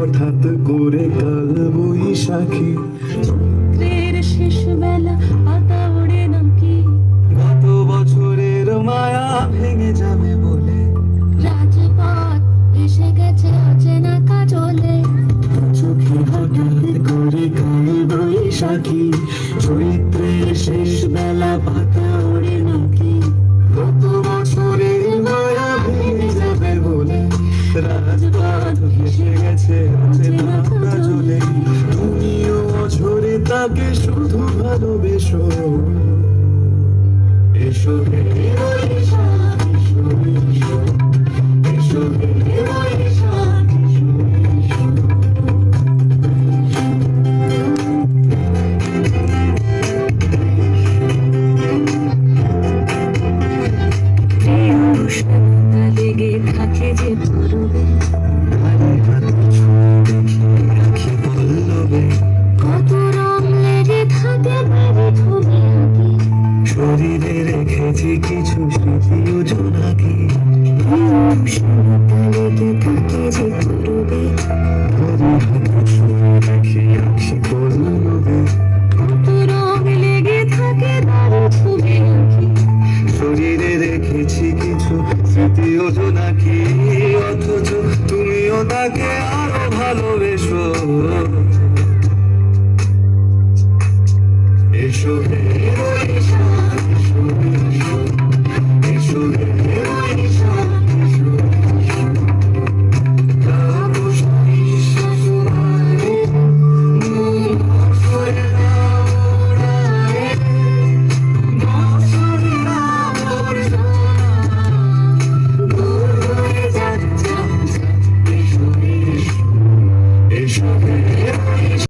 হঠাৎ করে কাল বৈশাখী, চৈত্রের শেষ বেলা পাতা ওড়ে নাকি, গত বছরের মায়া ভেঙে যাবে বলে রাজপথ এসে গেছে অচেনা কাজলে, চোখে হঠাৎ করে কাল বৈশাখী, চৈত্রের শেষ বেলা পাতা ওড়ে নাকি, গত বছরের মায়া ভেঙে যাবে বলে রাজপথ এসে গেছে অচেনা কাজলে। তুমিও অঝরে তাকে শুধু ভালোবেসো, এসো হে বৈশাখ, এসো এসো, এসো হে বৈশাখ, এসো এসো। উষ্ণতা লেগে থাকে যে পরবে, রাখি পল্লবে, কত রং লেগে থাকে বাড়ি ছবি আঁকি, শরীরে রেখেছি কিছু স্মৃতি ও জোনাকি, উষ্ণতা লেগে থাকে যে পরবে, রাখি পল্লবে, কত রং লেগে থাকে বাড়ি ছবি আঁকি, শরীরে রেখেছি কিছু স্মৃতি ও জোনাকি, অথচ তুমিও তাকে আরো ভালোবেসো।